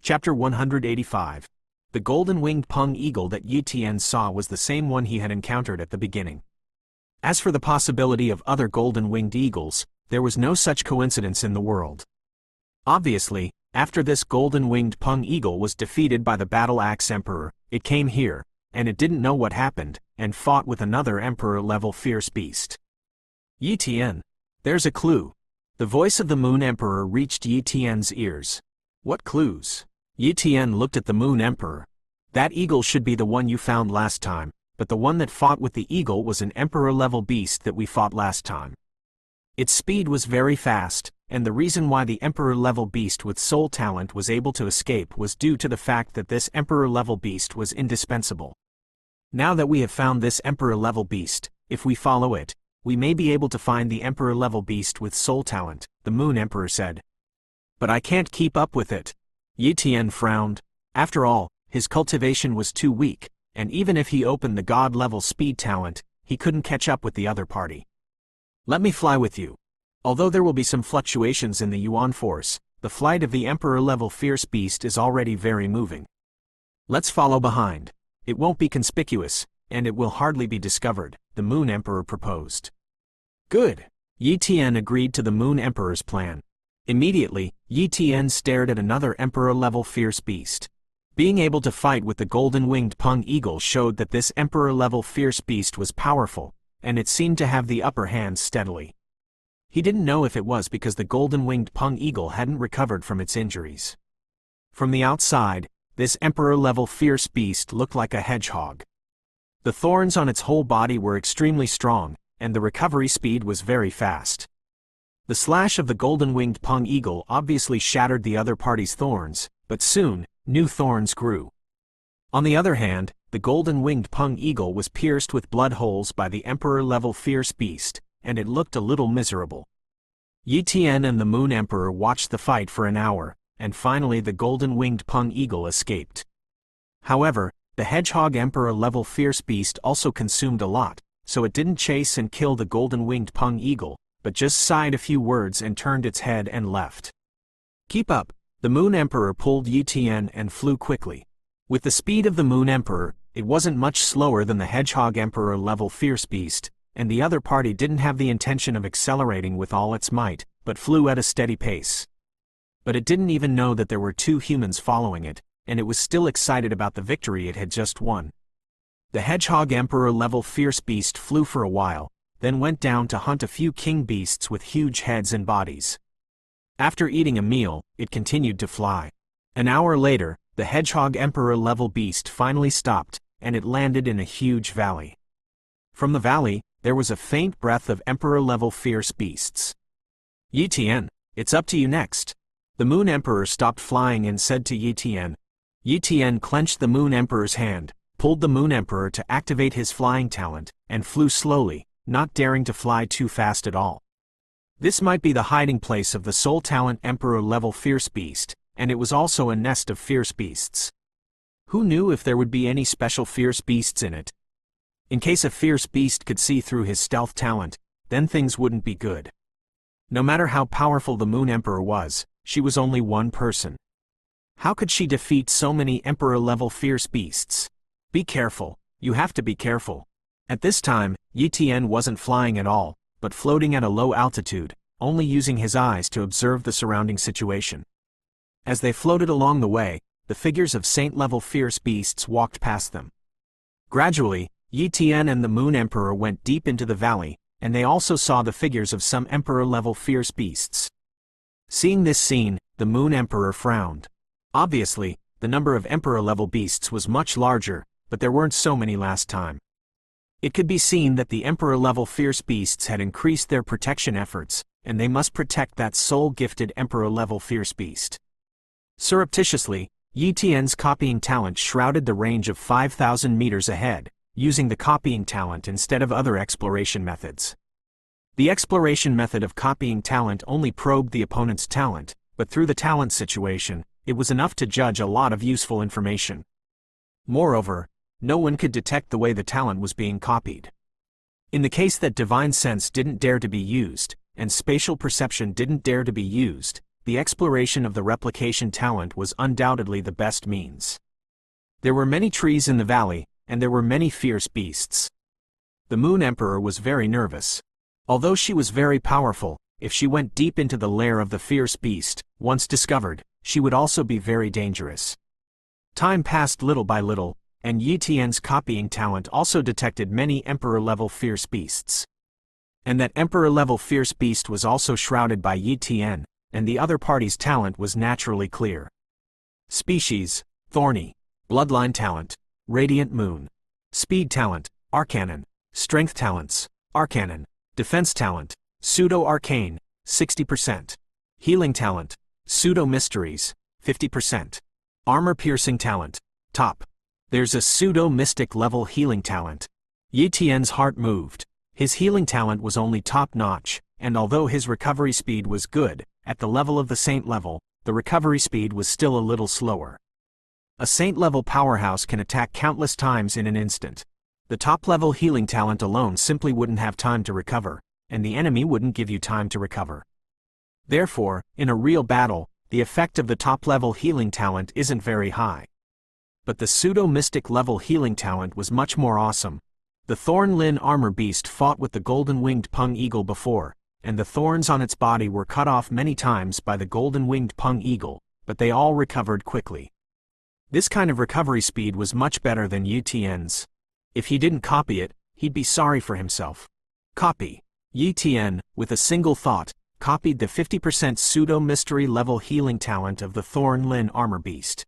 Chapter 185. The golden-winged pung eagle that Yi Tian saw was the same one he had encountered at the beginning. As for the possibility of other golden-winged eagles, there was no such coincidence in the world. Obviously, after this golden-winged pung eagle was defeated by the battle-axe emperor, it came here, and it didn't know what happened, and fought with another emperor-level fierce beast. Yi Tian. There's a clue. The voice of the Moon Emperor reached Yi Tian's ears. What clues? Yi Tian looked at the Moon Emperor. That eagle should be the one you found last time, but the one that fought with the eagle was an emperor-level beast that we fought last time. Its speed was very fast, and the reason why the emperor-level beast with soul talent was able to escape was due to the fact that this emperor-level beast was indispensable. Now that we have found this emperor-level beast, if we follow it, we may be able to find the emperor-level beast with soul talent, the Moon Emperor said. But I can't keep up with it. Yi Tian frowned. After all, his cultivation was too weak, and even if he opened the god-level speed talent, he couldn't catch up with the other party. Let me fly with you. Although there will be some fluctuations in the Yuan force, the flight of the emperor-level fierce beast is already very moving. Let's follow behind. It won't be conspicuous, and it will hardly be discovered, the Moon Emperor proposed. Good. Yi Tian agreed to the Moon Emperor's plan. Immediately, Yi Tian stared at another emperor-level fierce beast. Being able to fight with the golden-winged pung eagle showed that this emperor-level fierce beast was powerful, and it seemed to have the upper hand steadily. He didn't know if it was because the golden-winged pung eagle hadn't recovered from its injuries. From the outside, this emperor-level fierce beast looked like a hedgehog. The thorns on its whole body were extremely strong, and the recovery speed was very fast. The slash of the golden-winged pung eagle obviously shattered the other party's thorns, but soon, new thorns grew. On the other hand, the golden-winged pung eagle was pierced with blood holes by the emperor-level fierce beast, and it looked a little miserable. Yi Tian and the Moon Emperor watched the fight for an hour, and finally the golden-winged pung eagle escaped. However, the hedgehog emperor-level fierce beast also consumed a lot, so it didn't chase and kill the golden-winged pung eagle, but just sighed a few words and turned its head and left. Keep up. The Moon Emperor pulled Yi Tian and flew quickly. With the speed of the Moon Emperor, it wasn't much slower than the hedgehog emperor-level fierce beast, and the other party didn't have the intention of accelerating with all its might, but flew at a steady pace. But it didn't even know that there were two humans following it, and it was still excited about the victory it had just won. The hedgehog emperor-level fierce beast flew for a while, then went down to hunt a few king beasts with huge heads and bodies. After eating a meal, it continued to fly. An hour later, the hedgehog emperor-level beast finally stopped, and it landed in a huge valley. From the valley, there was a faint breath of emperor-level fierce beasts. Yi Tian, it's up to you next. The Moon Emperor stopped flying and said to Yi Tian. Yi Tian clenched the Moon Emperor's hand, pulled the Moon Emperor to activate his flying talent, and flew slowly, not daring to fly too fast at all. This might be the hiding place of the soul talent emperor-level fierce beast, and it was also a nest of fierce beasts. Who knew if there would be any special fierce beasts in it? In case a fierce beast could see through his stealth talent, then things wouldn't be good. No matter how powerful the Moon Emperor was, she was only one person. How could she defeat so many emperor-level fierce beasts? Be careful, you have to be careful. At this time, Yi Tian wasn't flying at all, but floating at a low altitude, only using his eyes to observe the surrounding situation. As they floated along the way, the figures of saint-level fierce beasts walked past them. Gradually, Yi Tian and the Moon Emperor went deep into the valley, and they also saw the figures of some emperor-level fierce beasts. Seeing this scene, the Moon Emperor frowned. Obviously, the number of emperor-level beasts was much larger, but there weren't so many last time. It could be seen that the emperor-level fierce beasts had increased their protection efforts, and they must protect that soul-gifted emperor-level fierce beast. Surreptitiously, Yi Tian's copying talent shrouded the range of 5,000 meters ahead, using the copying talent instead of other exploration methods. The exploration method of copying talent only probed the opponent's talent, but through the talent situation, it was enough to judge a lot of useful information. Moreover, no one could detect the way the talent was being copied. In the case that divine sense didn't dare to be used, and spatial perception didn't dare to be used, the exploration of the replication talent was undoubtedly the best means. There were many trees in the valley, and there were many fierce beasts. The Moon Emperor was very nervous. Although she was very powerful, if she went deep into the lair of the fierce beast, once discovered, she would also be very dangerous. Time passed little by little, and Yi Tian's copying talent also detected many Emperor-level fierce beasts. And that Emperor-level fierce beast was also shrouded by Yi Tian, and the other party's talent was naturally clear. Species, thorny. Bloodline talent, radiant moon. Speed talent, arcanon. Strength talents, arcanon. Defense talent, pseudo-arcane, 60%. Healing talent, pseudo-mysteries, 50%. Armor-piercing talent, top. There's a pseudo-mystic level healing talent. Yi Tian's heart moved. His healing talent was only top-notch, and although his recovery speed was good, at the level of the saint level, the recovery speed was still a little slower. A saint-level powerhouse can attack countless times in an instant. The top-level healing talent alone simply wouldn't have time to recover, and the enemy wouldn't give you time to recover. Therefore, in a real battle, the effect of the top-level healing talent isn't very high. But the pseudo-mystic level healing talent was much more awesome. The Thorn Lin armor beast fought with the golden-winged Pung Eagle before, and the thorns on its body were cut off many times by the golden-winged Pung Eagle, but they all recovered quickly. This kind of recovery speed was much better than Yi Tian's. If he didn't copy it, he'd be sorry for himself. Copy. Yi Tian, with a single thought, copied the 50% pseudo-mystery level healing talent of the Thorn Lin armor beast.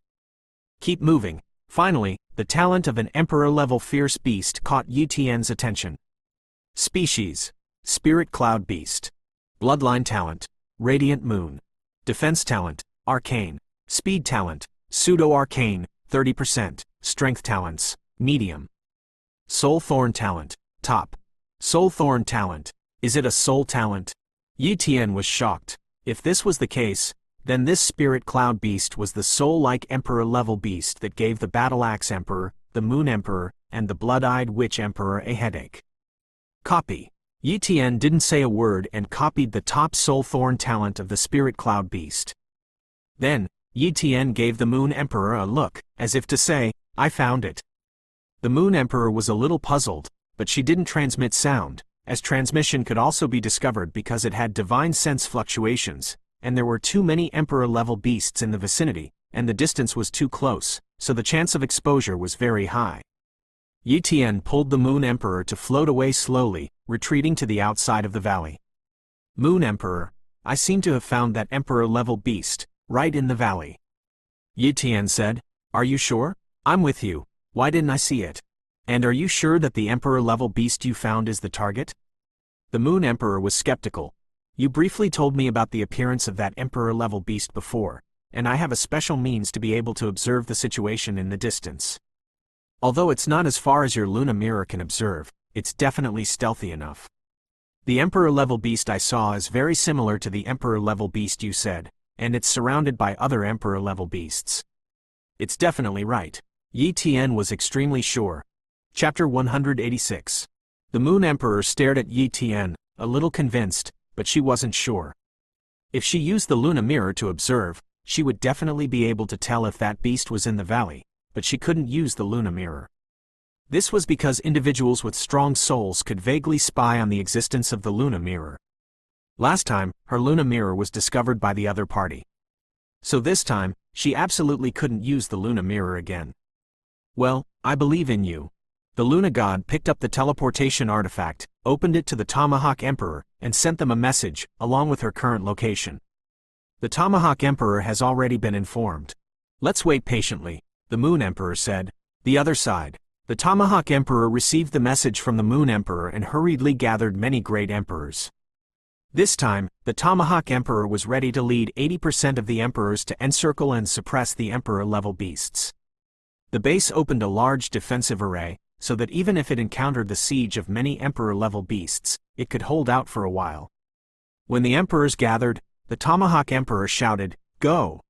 Keep moving. Finally, the talent of an emperor-level fierce beast caught Yi Tian's attention. Species, spirit cloud beast. Bloodline talent, radiant moon. Defense talent, arcane. Speed talent, pseudo-arcane, 30%. Strength talents, medium. Soul Thorn talent, top. Soul Thorn talent. Is it a soul talent? Yi Tian was shocked. If this was the case, then this spirit cloud beast was the soul-like emperor-level beast that gave the Battle Axe Emperor, the Moon Emperor, and the Blood-Eyed Witch Emperor a headache. Copy. Yi Tian didn't say a word and copied the top Soul Thorn talent of the spirit cloud beast. Then, Yi Tian gave the Moon Emperor a look, as if to say, I found it. The Moon Emperor was a little puzzled, but she didn't transmit sound, as transmission could also be discovered because it had divine sense fluctuations, and there were too many Emperor-level beasts in the vicinity, and the distance was too close, so the chance of exposure was very high. Yi Tian pulled the Moon Emperor to float away slowly, retreating to the outside of the valley. Moon Emperor, I seem to have found that Emperor-level beast, right in the valley. Yi Tian said, Are you sure? I'm with you. Why didn't I see it? And are you sure that the Emperor-level beast you found is the target? The Moon Emperor was skeptical. You briefly told me about the appearance of that Emperor-level beast before, and I have a special means to be able to observe the situation in the distance. Although it's not as far as your Luna mirror can observe, it's definitely stealthy enough. The Emperor-level beast I saw is very similar to the Emperor-level beast you said, and it's surrounded by other Emperor-level beasts. It's definitely right. Yi Tian was extremely sure. Chapter 186. The Moon Emperor stared at Yi Tian, a little convinced, but she wasn't sure. If she used the Luna mirror to observe, she would definitely be able to tell if that beast was in the valley, but she couldn't use the Luna mirror. This was because individuals with strong souls could vaguely spy on the existence of the Luna mirror. Last time, her Luna mirror was discovered by the other party. So this time, she absolutely couldn't use the Luna mirror again. Well, I believe in you. The Luna god picked up the teleportation artifact, opened it to the Tomahawk Emperor, and sent them a message, along with her current location. The Tomahawk Emperor has already been informed. Let's wait patiently, the Moon Emperor said. The other side. The Tomahawk Emperor received the message from the Moon Emperor and hurriedly gathered many great emperors. This time, the Tomahawk Emperor was ready to lead 80% of the emperors to encircle and suppress the Emperor-level beasts. The base opened a large defensive array, so that even if it encountered the siege of many Emperor-level beasts, it could hold out for a while. When the emperors gathered, the Tomahawk Emperor shouted, Go!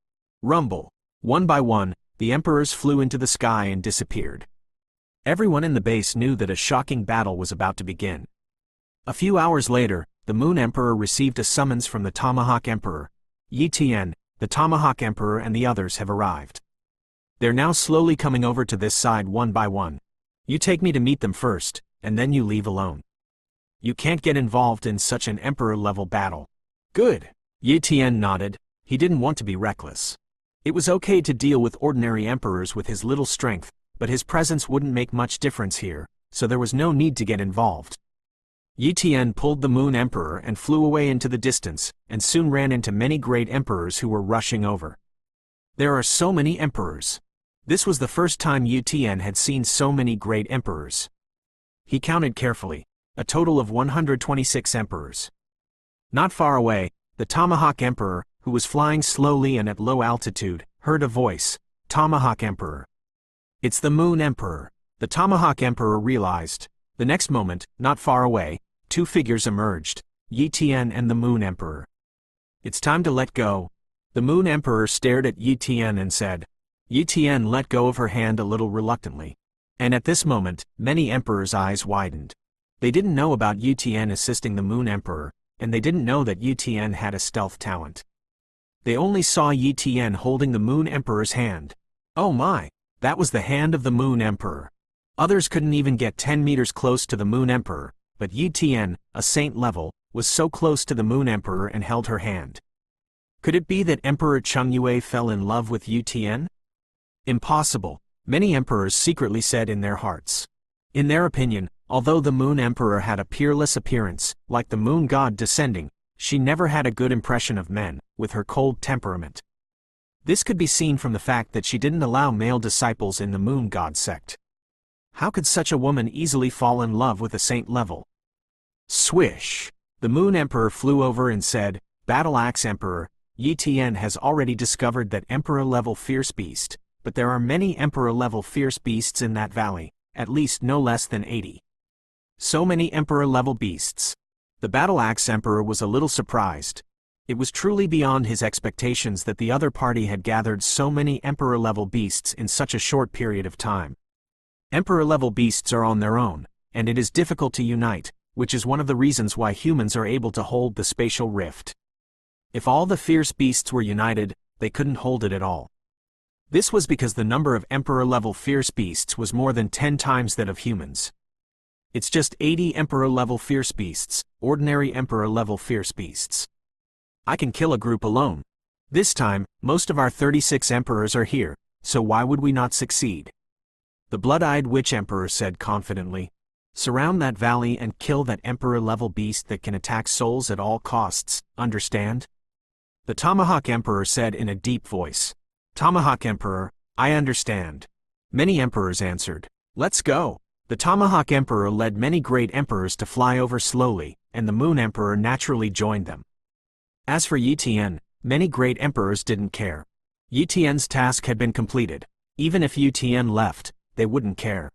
Rumble! One by one, the emperors flew into the sky and disappeared. Everyone in the base knew that a shocking battle was about to begin. A few hours later, the Moon Emperor received a summons from the Tomahawk Emperor. Yi, the Tomahawk Emperor and the others have arrived. They're now slowly coming over to this side one by one. You take me to meet them first, and then you leave alone. You can't get involved in such an emperor-level battle. Good. Yi nodded. He didn't want to be reckless. It was okay to deal with ordinary emperors with his little strength, but his presence wouldn't make much difference here, so there was no need to get involved. Yi pulled the Moon Emperor and flew away into the distance, and soon ran into many great emperors who were rushing over. There are so many emperors. This was the first time Yi had seen so many great emperors. He counted carefully, a total of 126 emperors. Not far away, the Tomahawk Emperor, who was flying slowly and at low altitude, heard a voice, "Tomahawk Emperor." "It's the Moon Emperor," the Tomahawk Emperor realized. The next moment, not far away, two figures emerged, Yi and the Moon Emperor. "It's time to let go." The Moon Emperor stared at Yi and said. Yi let go of her hand a little reluctantly. And at this moment, many emperors' eyes widened. They didn't know about Yi assisting the Moon Emperor, and they didn't know that Yi had a stealth talent. They only saw Yi holding the Moon Emperor's hand. Oh my, that was the hand of the Moon Emperor. Others couldn't even get 10 meters close to the Moon Emperor, but Yi, a saint level, was so close to the Moon Emperor and held her hand. Could it be that Emperor Chungyue fell in love with Yi? Impossible, many emperors secretly said in their hearts. In their opinion, although the Moon Emperor had a peerless appearance, like the moon god descending, she never had a good impression of men, with her cold temperament. This could be seen from the fact that she didn't allow male disciples in the moon god sect. How could such a woman easily fall in love with a saint level? Swish! The Moon Emperor flew over and said, "Battle Axe Emperor, Yi has already discovered that Emperor-level fierce beast, but there are many Emperor-level fierce beasts in that valley, at least no less than 80. So many Emperor-level beasts." The Battle Axe Emperor was a little surprised. It was truly beyond his expectations that the other party had gathered so many Emperor-level beasts in such a short period of time. Emperor-level beasts are on their own, and it is difficult to unite, which is one of the reasons why humans are able to hold the spatial rift. If all the fierce beasts were united, they couldn't hold it at all. This was because the number of Emperor-level fierce beasts was more than 10 times that of humans. It's just 80 Emperor-level fierce beasts, ordinary Emperor-level fierce beasts. I can kill a group alone. This time, most of our 36 emperors are here, so why would we not succeed? The blood-eyed witch emperor said confidently. Surround that valley and kill that Emperor-level beast that can attack souls at all costs, understand? The Tomahawk Emperor said in a deep voice. Tomahawk Emperor, I understand. Many emperors answered. Let's go. The Tomahawk Emperor led many great emperors to fly over slowly, and the Moon Emperor naturally joined them. As for Yi, many great emperors didn't care. Yi task had been completed. Even if Yi left, they wouldn't care.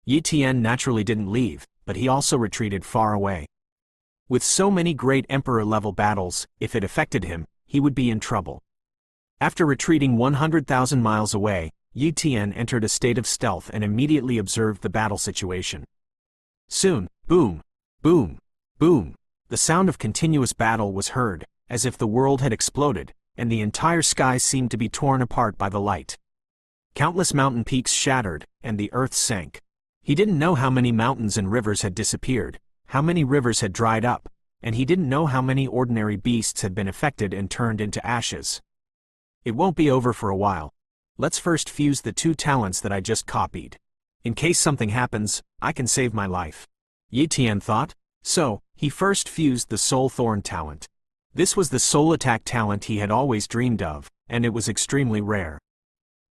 Yi naturally didn't leave, but he also retreated far away. With so many great emperor-level battles, if it affected him, he would be in trouble. After retreating 100,000 miles away, Yi entered a state of stealth and immediately observed the battle situation. Soon, boom, boom, boom, the sound of continuous battle was heard, as if the world had exploded, and the entire sky seemed to be torn apart by the light. Countless mountain peaks shattered, and the earth sank. He didn't know how many mountains and rivers had disappeared, how many rivers had dried up, and he didn't know how many ordinary beasts had been affected and turned into ashes. It won't be over for a while. Let's first fuse the 2 talents that I just copied. In case something happens, I can save my life. Yi thought. So, he first fused the Soul Thorn talent. This was the soul attack talent he had always dreamed of, and it was extremely rare.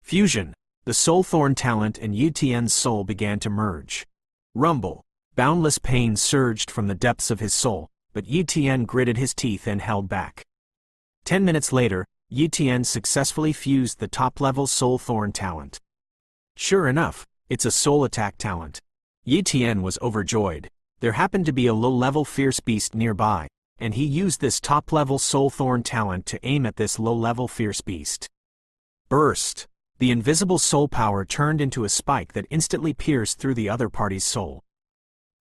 Fusion. The Soul Thorn talent and Yi soul began to merge. Rumble. Boundless pain surged from the depths of his soul, but Yi gritted his teeth and held back. 10 minutes later, Yi successfully fused the top-level Soul Thorn talent. Sure enough, it's a soul attack talent. Yi was overjoyed. There happened to be a low-level fierce beast nearby, and he used this top-level Soul Thorn talent to aim at this low-level fierce beast. Burst! The invisible soul power turned into a spike that instantly pierced through the other party's soul.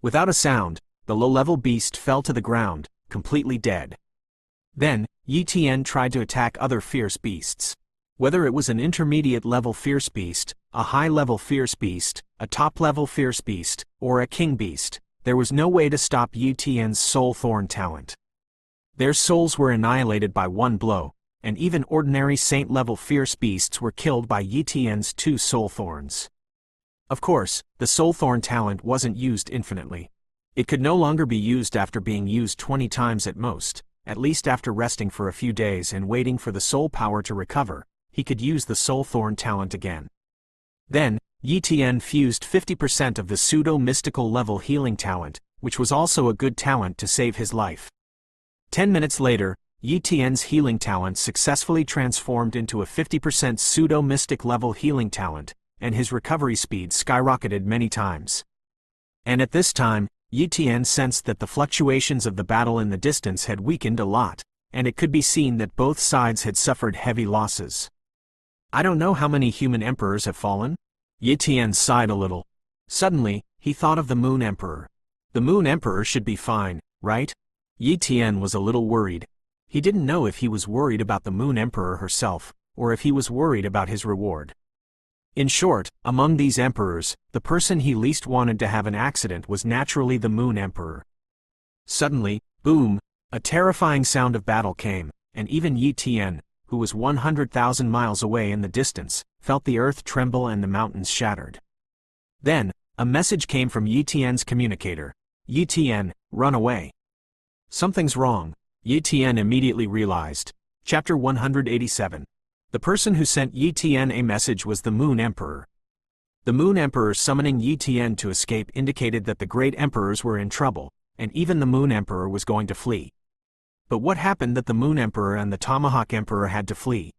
Without a sound, the low-level beast fell to the ground, completely dead. Then, Yi Tian tried to attack other fierce beasts. Whether it was an intermediate-level fierce beast, a high-level fierce beast, a top-level fierce beast, or a king beast, there was no way to stop Yi Tian's soul thorn talent. Their souls were annihilated by one blow, and even ordinary saint-level fierce beasts were killed by Yi Tian's 2 soul thorns. Of course, the soul thorn talent wasn't used infinitely. It could no longer be used after being used 20 times at most, at least after resting for a few days and waiting for the soul power to recover. He could use the soul thorn talent again. Then, Yi Tian fused 50% of the pseudo-mystical level healing talent, which was also a good talent to save his life. 10 minutes later, Yi Tian's healing talent successfully transformed into a 50% pseudo-mystic level healing talent, and his recovery speed skyrocketed many times. And at this time, Yi Tian sensed that the fluctuations of the battle in the distance had weakened a lot, and it could be seen that both sides had suffered heavy losses. I don't know how many human emperors have fallen. Yi Tian sighed a little. Suddenly, he thought of the Moon Emperor. The Moon Emperor should be fine, right? Yi Tian was a little worried. He didn't know if he was worried about the Moon Emperor herself, or if he was worried about his reward. In short, among these emperors, the person he least wanted to have an accident was naturally the Moon Emperor. Suddenly, boom, a terrifying sound of battle came, and even Yi Tian, who was 100,000 miles away in the distance, felt the earth tremble and the mountains shattered. Then, a message came from Yi Tian's communicator. Yi Tian, run away. Something's wrong, Yi Tian immediately realized. Chapter 187. The person who sent Yi Tian a message was the Moon Emperor. The Moon Emperor summoning Yi Tian to escape indicated that the great emperors were in trouble, and even the Moon Emperor was going to flee. But what happened that the Moon Emperor and the Tomahawk Emperor had to flee?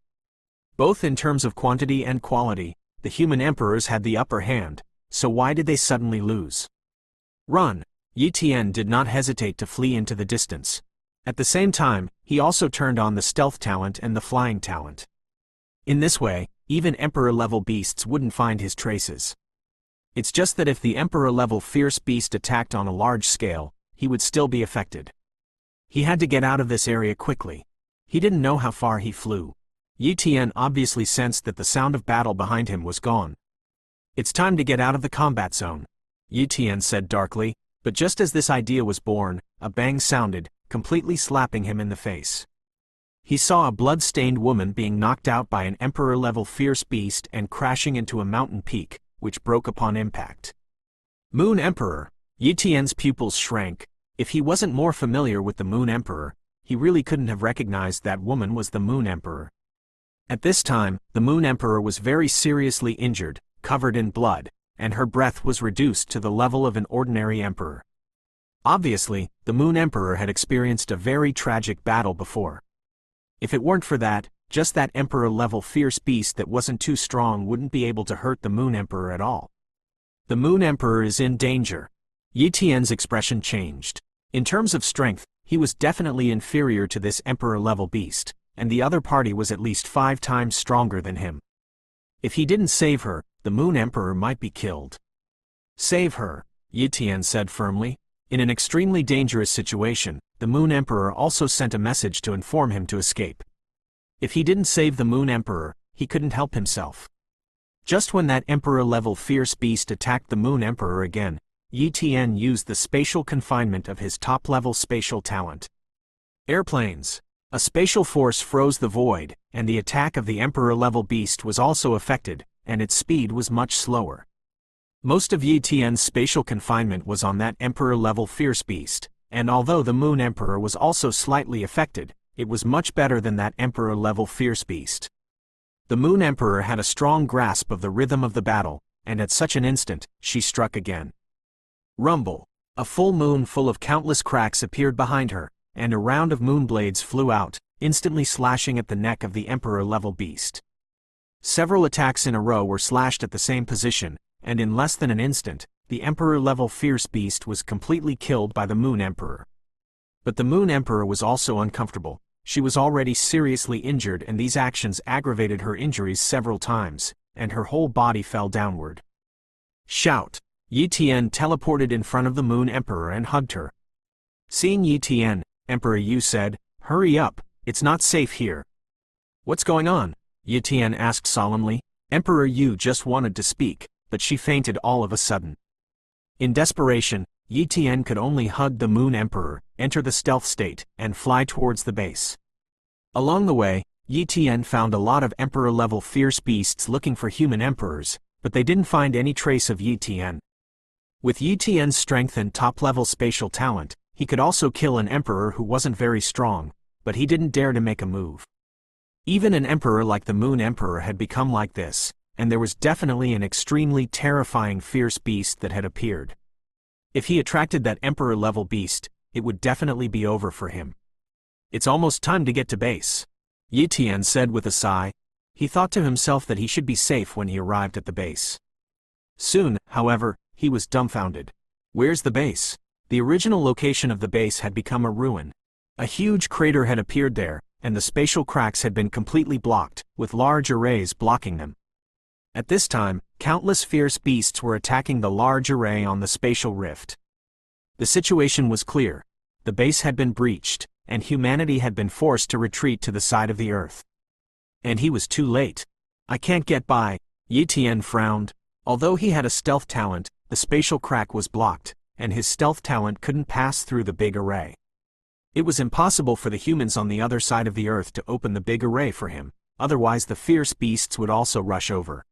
Both in terms of quantity and quality, the human emperors had the upper hand, so why did they suddenly lose? Run! Yi Tian did not hesitate to flee into the distance. At the same time, he also turned on the stealth talent and the flying talent. In this way, even emperor-level beasts wouldn't find his traces. It's just that if the emperor-level fierce beast attacked on a large scale, he would still be affected. He had to get out of this area quickly. He didn't know how far he flew. Yi Tian obviously sensed that the sound of battle behind him was gone. It's time to get out of the combat zone, Yi Tian said darkly, but just as this idea was born, a bang sounded, completely slapping him in the face. He saw a blood-stained woman being knocked out by an emperor-level fierce beast and crashing into a mountain peak, which broke upon impact. Moon Emperor! Yi Tian's pupils shrank. If he wasn't more familiar with the Moon Emperor, he really couldn't have recognized that woman was the Moon Emperor. At this time, the Moon Emperor was very seriously injured, covered in blood, and her breath was reduced to the level of an ordinary emperor. Obviously, the Moon Emperor had experienced a very tragic battle before. If it weren't for that, just that emperor-level fierce beast that wasn't too strong wouldn't be able to hurt the Moon Emperor at all. The Moon Emperor is in danger. Yi Tian's expression changed. In terms of strength, he was definitely inferior to this emperor-level beast, and the other party was at least 5 times stronger than him. If he didn't save her, the Moon Emperor might be killed. Save her, Yi Tian said firmly. In an extremely dangerous situation, the Moon Emperor also sent a message to inform him to escape. If he didn't save the Moon Emperor, he couldn't help himself. Just when that emperor-level fierce beast attacked the Moon Emperor again, Yi Tian used the spatial confinement of his top-level spatial talent. Airplanes. A spatial force froze the void, and the attack of the emperor-level beast was also affected, and its speed was much slower. Most of Yi Tian's spatial confinement was on that emperor-level fierce beast, and although the Moon Emperor was also slightly affected, it was much better than that emperor-level fierce beast. The Moon Emperor had a strong grasp of the rhythm of the battle, and at such an instant, she struck again. Rumble. A full moon full of countless cracks appeared behind her, and a round of moon blades flew out, instantly slashing at the neck of the emperor-level beast. Several attacks in a row were slashed at the same position, and in less than an instant, the emperor-level fierce beast was completely killed by the Moon Emperor. But the Moon Emperor was also uncomfortable. She was already seriously injured, and these actions aggravated her injuries several times, and her whole body fell downward. Shout! Yi Tian teleported in front of the Moon Emperor and hugged her. Seeing Yi Tian, Emperor Yu said, "Hurry up, It's not safe here. What's going on? Yi Tian asked solemnly. Emperor Yu just wanted to speak, but she fainted all of a sudden. In desperation, Yi Tian could only hug the Moon Emperor, enter the stealth state, and fly towards the base. Along the way, Yi Tian found a lot of emperor-level fierce beasts looking for human emperors, but they didn't find any trace of Yi Tian. With Yi Tian's strength and top-level spatial talent, he could also kill an emperor who wasn't very strong, but he didn't dare to make a move. Even an emperor like the Moon Emperor had become like this, and there was definitely an extremely terrifying fierce beast that had appeared. If he attracted that emperor-level beast, it would definitely be over for him. It's almost time to get to base, Yi Tian said with a sigh. He thought to himself that he should be safe when he arrived at the base. Soon, however, he was dumbfounded. Where's the base? The original location of the base had become a ruin. A huge crater had appeared there, and the spatial cracks had been completely blocked, with large arrays blocking them. At this time, countless fierce beasts were attacking the large array on the spatial rift. The situation was clear. The base had been breached, and humanity had been forced to retreat to the side of the earth. And he was too late. I can't get by, Yi Tian frowned. Although he had a stealth talent, the spatial crack was blocked, and his stealth talent couldn't pass through the big array. It was impossible for the humans on the other side of the earth to open the big array for him, otherwise the fierce beasts would also rush over.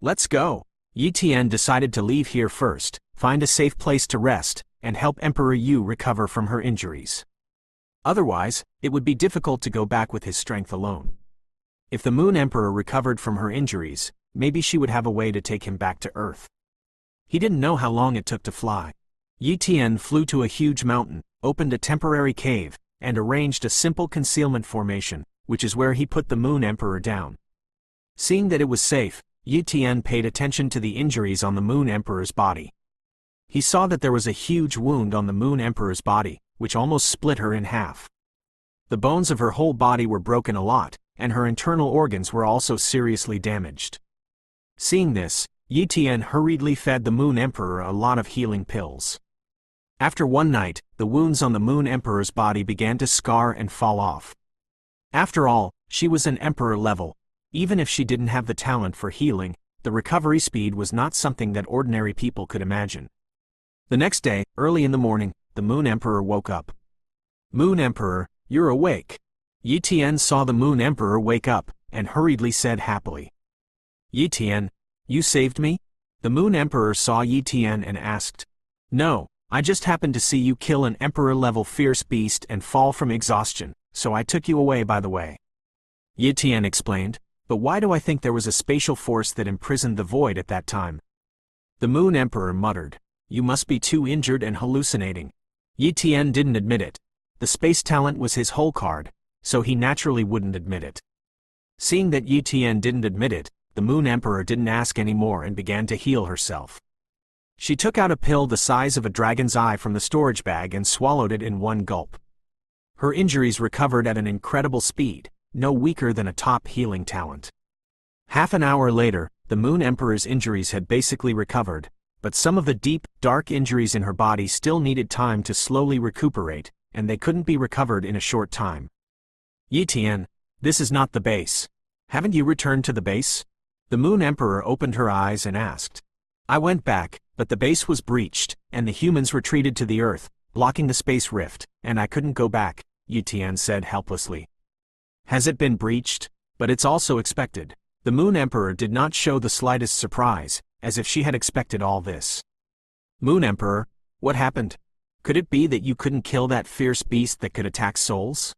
Let's go! Yi Tian decided to leave here first, find a safe place to rest, and help Emperor Yu recover from her injuries. Otherwise, it would be difficult to go back with his strength alone. If the Moon Emperor recovered from her injuries, maybe she would have a way to take him back to Earth. He didn't know how long it took to fly. Yi Tian flew to a huge mountain, opened a temporary cave, and arranged a simple concealment formation, which is where he put the Moon Emperor down. Seeing that it was safe, Yi Tian paid attention to the injuries on the Moon Emperor's body. He saw that there was a huge wound on the Moon Emperor's body, which almost split her in half. The bones of her whole body were broken a lot, and her internal organs were also seriously damaged. Seeing this, Yi Tian hurriedly fed the Moon Emperor a lot of healing pills. After one night, the wounds on the Moon Emperor's body began to scar and fall off. After all, she was an emperor level. Even if she didn't have the talent for healing, the recovery speed was not something that ordinary people could imagine. The next day, early in the morning, the Moon Emperor woke up. Moon Emperor, you're awake. Yi Tian saw the Moon Emperor wake up, and hurriedly said happily. Yi Tian, you saved me? The Moon Emperor saw Yi Tian and asked. No, I just happened to see you kill an emperor-level fierce beast and fall from exhaustion, so I took you away by the way. Yi Tian explained, but why do I think there was a spatial force that imprisoned the void at that time? The Moon Emperor muttered. You must be too injured and hallucinating. Yi Tian didn't admit it. The space talent was his whole card, so he naturally wouldn't admit it. Seeing that Yi Tian didn't admit it, the Moon Emperor didn't ask any more and began to heal herself. She took out a pill the size of a dragon's eye from the storage bag and swallowed it in one gulp. Her injuries recovered at an incredible speed, no weaker than a top healing talent. Half an hour later, the Moon Emperor's injuries had basically recovered, but some of the deep, dark injuries in her body still needed time to slowly recuperate, and they couldn't be recovered in a short time. Yi Tian, this is not the base. Haven't you returned to the base? The Moon Emperor opened her eyes and asked. I went back, but the base was breached, and the humans retreated to the Earth, blocking the space rift, and I couldn't go back, Yi Tian said helplessly. Has it been breached? But it's also expected. The Moon Emperor did not show the slightest surprise, as if she had expected all this. Moon Emperor, what happened? Could it be that you couldn't kill that fierce beast that could attack souls?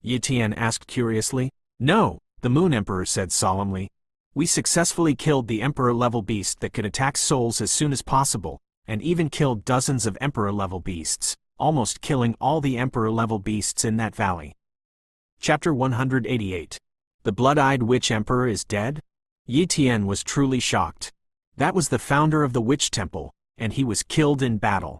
Yi Tian asked curiously. No, the Moon Emperor said solemnly. We successfully killed the Emperor-level beast that could attack souls as soon as possible, and even killed dozens of Emperor-level beasts, almost killing all the Emperor-level beasts in that valley. Chapter 188. The Blood-Eyed Witch Emperor is dead? Yi Tian was truly shocked. That was the founder of the Witch Temple, and he was killed in battle.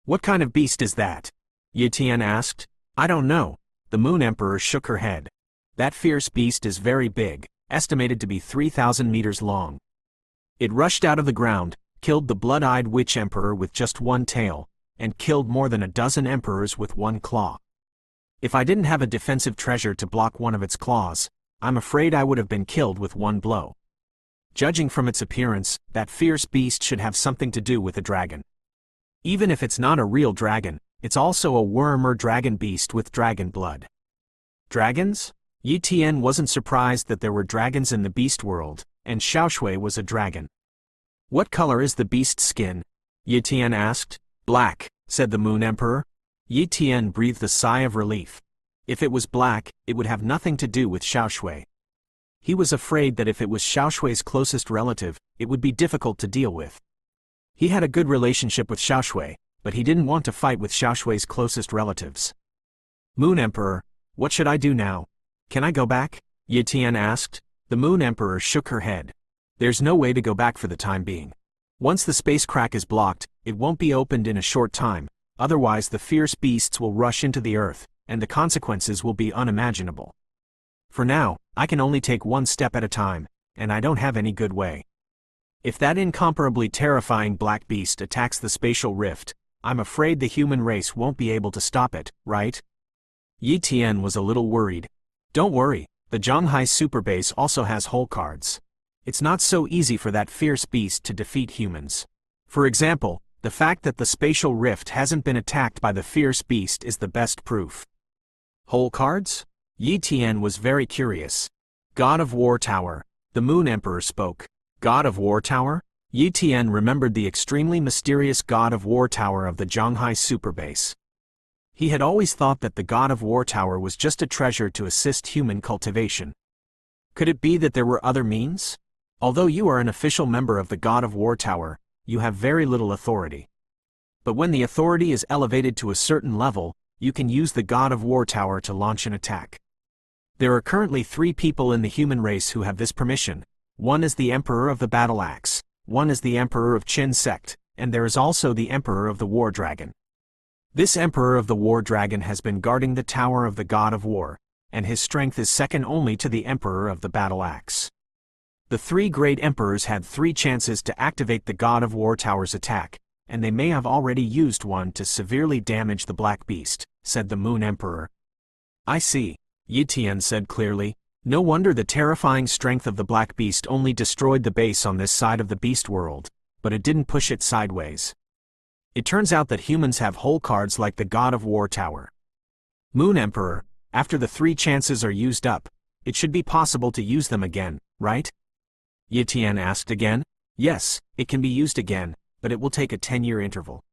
What kind of beast is that? Yi Tian asked. I don't know. The Moon Emperor shook her head. That fierce beast is very big, estimated to be 3,000 meters long. It rushed out of the ground, killed the Blood-Eyed Witch Emperor with just one tail, and killed more than a dozen emperors with one claw. If I didn't have a defensive treasure to block one of its claws, I'm afraid I would have been killed with one blow. Judging from its appearance, that fierce beast should have something to do with a dragon. Even if it's not a real dragon, it's also a worm or dragon beast with dragon blood. Dragons? Yi Tian wasn't surprised that there were dragons in the beast world, and Xiaoshui was a dragon. What color is the beast's skin? Yi Tian asked. Black, said the Moon Emperor. Yi Tian breathed a sigh of relief. If it was black, it would have nothing to do with Xiaoshui. He was afraid that if it was Xiaoshui's closest relative, it would be difficult to deal with. He had a good relationship with Xiaoshui, but he didn't want to fight with Xiaoshui's closest relatives. Moon Emperor, what should I do now? Can I go back? Yi Tian asked. The Moon Emperor shook her head. There's no way to go back for the time being. Once the space crack is blocked, it won't be opened in a short time, otherwise the fierce beasts will rush into the earth, and the consequences will be unimaginable. For now, I can only take one step at a time, and I don't have any good way. If that incomparably terrifying black beast attacks the spatial rift, I'm afraid the human race won't be able to stop it, right? Yi Tian was a little worried. Don't worry, the Zhanghai Superbase also has hole cards. It's not so easy for that fierce beast to defeat humans. For example, the fact that the spatial rift hasn't been attacked by the fierce beast is the best proof. Hole cards? Yi Tian was very curious. God of War Tower. The Moon Emperor spoke. God of War Tower? Yi Tian remembered the extremely mysterious God of War Tower of the Zhanghai Superbase. He had always thought that the God of War Tower was just a treasure to assist human cultivation. Could it be that there were other means? Although you are an official member of the God of War Tower, you have very little authority. But when the authority is elevated to a certain level, you can use the God of War Tower to launch an attack. There are currently 3 people in the human race who have this permission. One is the Emperor of the Battle Axe, one is the Emperor of Qin Sect, and there is also the Emperor of the War Dragon. This Emperor of the War Dragon has been guarding the Tower of the God of War, and his strength is second only to the Emperor of the Battle Axe. The 3 great emperors had 3 chances to activate the God of War Tower's attack, and they may have already used one to severely damage the Black Beast, said the Moon Emperor. I see, Yi Tian said clearly. No wonder the terrifying strength of the Black Beast only destroyed the base on this side of the Beast world, but it didn't push it sideways. It turns out that humans have hole cards like the God of War Tower. Moon Emperor, after the 3 chances are used up, it should be possible to use them again, right? Yi Tian asked again. Yes, it can be used again, but it will take a 10-year interval.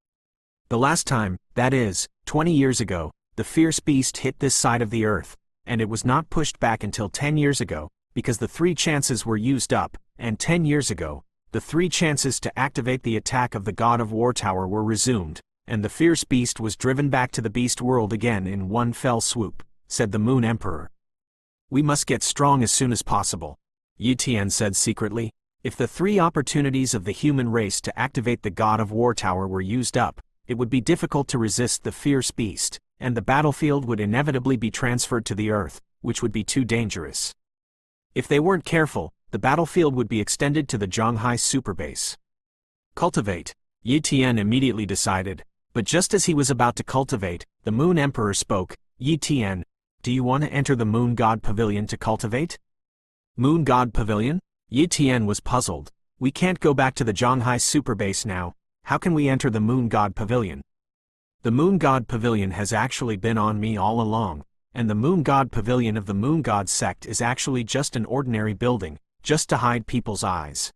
The last time, that is, 20 years ago, the fierce beast hit this side of the earth, and it was not pushed back until 10 years ago, because the 3 chances were used up, and 10 years ago, the 3 chances to activate the attack of the God of War Tower were resumed, and the fierce beast was driven back to the beast world again in one fell swoop, said the Moon Emperor. We must get strong as soon as possible, Yi Tian said secretly. If the 3 opportunities of the human race to activate the God of War Tower were used up, it would be difficult to resist the fierce beast, and the battlefield would inevitably be transferred to the earth, which would be too dangerous. If they weren't careful, the battlefield would be extended to the Zhanghai Superbase. Cultivate, Yi Tian immediately decided, but just as he was about to cultivate, the Moon Emperor spoke. Yi Tian, do you want to enter the Moon God Pavilion to cultivate? Moon God Pavilion? Yi Tian was puzzled. We can't go back to the Zhanghai Superbase now. How can we enter the Moon God Pavilion? The Moon God Pavilion has actually been on me all along, and the Moon God Pavilion of the Moon God sect is actually just an ordinary building, just to hide people's eyes.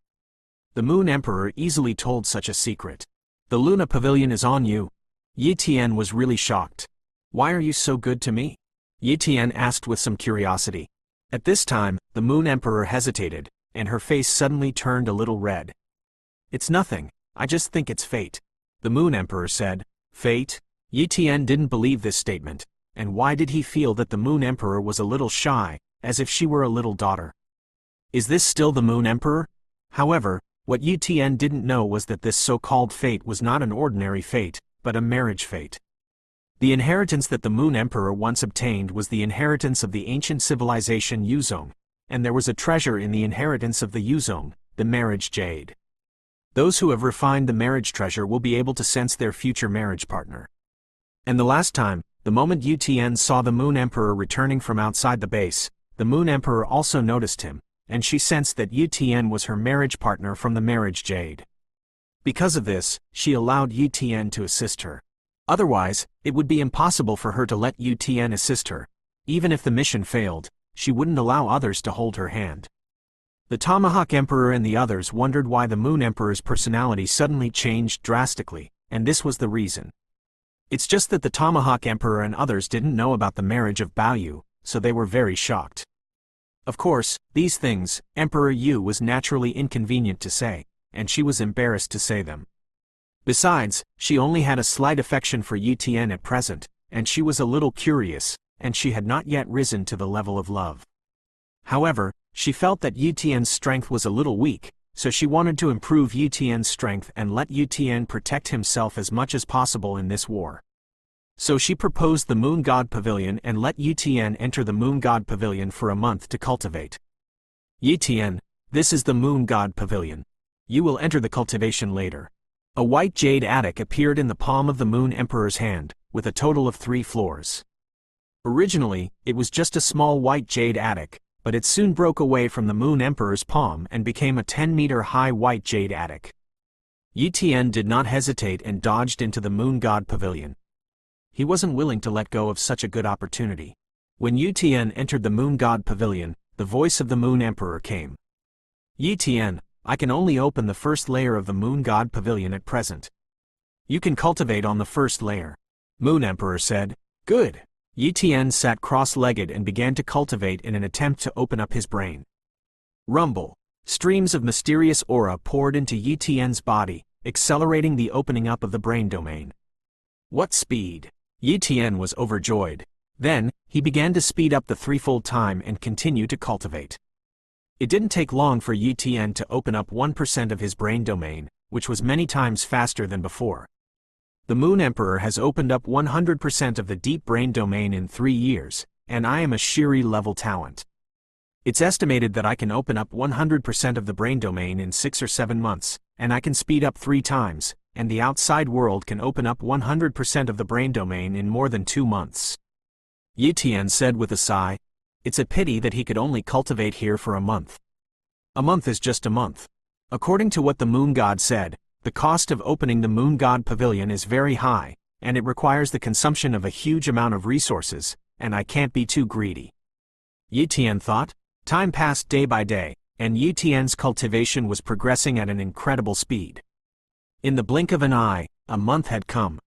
The Moon Emperor easily told such a secret. The Luna Pavilion is on you. Yi Tian was really shocked. Why are you so good to me? Yi Tian asked with some curiosity. At this time, the Moon Emperor hesitated, and her face suddenly turned a little red. It's nothing, I just think it's fate, the Moon Emperor said. Fate? Yi Tian didn't believe this statement, and why did he feel that the Moon Emperor was a little shy, as if she were a little daughter? Is this still the Moon Emperor? However, what Yi Tian didn't know was that this so-called fate was not an ordinary fate, but a marriage fate. The inheritance that the Moon Emperor once obtained was the inheritance of the ancient civilization Yuzong, and there was a treasure in the inheritance of the Yuzong, the marriage jade. Those who have refined the marriage treasure will be able to sense their future marriage partner. And the last time, The moment Yutian saw the Moon Emperor returning from outside the base, the Moon Emperor also noticed him, and she sensed that Yutian was her marriage partner from the marriage jade. Because of this, she allowed Yutian to assist her. Otherwise, it would be impossible for her to let Yutian assist her. Even if the mission failed, she wouldn't allow others to hold her hand. The Tomahawk Emperor and the others wondered why the Moon Emperor's personality suddenly changed drastically, and this was the reason. It's just that the Tomahawk Emperor and others didn't know about the marriage of Baoyu, so they were very shocked. Of course, these things, Emperor Yu was naturally inconvenient to say, and she was embarrassed to say them. Besides, she only had a slight affection for Yutian at present, and she was a little curious, and she had not yet risen to the level of love. However, she felt that Yutian's strength was a little weak, so she wanted to improve Yutian's strength and let Yutian protect himself as much as possible in this war. So she proposed the Moon God Pavilion and let Yutian enter the Moon God Pavilion for a month to cultivate. Yutian, this is the Moon God Pavilion. You will enter the cultivation later. A white jade attic appeared in the palm of the Moon Emperor's hand, with a total of 3 floors. Originally, it was just a small white jade attic, but it soon broke away from the Moon Emperor's palm and became a 10-meter-high white jade attic. Yutian did not hesitate and dodged into the Moon God Pavilion. He wasn't willing to let go of such a good opportunity. When Yutian entered the Moon God Pavilion, the voice of the Moon Emperor came. Yutian, I can only open the first layer of the Moon God Pavilion at present. You can cultivate on the first layer. Moon Emperor said. Good. Yutian sat cross-legged and began to cultivate in an attempt to open up his brain. Rumble. Streams of mysterious aura poured into Yutian's body, accelerating the opening up of the brain domain. What speed! Yutian was overjoyed. Then, he began to speed up the threefold time and continue to cultivate. It didn't take long for Yutian to open up 1% of his brain domain, which was many times faster than before. The Moon Emperor has opened up 100% of the deep brain domain in 3 years, and I am a Shiri level talent. It's estimated that I can open up 100% of the brain domain in 6 or 7 months, and I can speed up 3 times, and the outside world can open up 100% of the brain domain in more than 2 months. Yutian said with a sigh, it's a pity that he could only cultivate here for a month. A month is just a month. According to what the Moon God said, the cost of opening the Moon God Pavilion is very high, and it requires the consumption of a huge amount of resources, and I can't be too greedy. Yutian thought. Time passed day by day, and Yutian's cultivation was progressing at an incredible speed. In the blink of an eye, a month had come,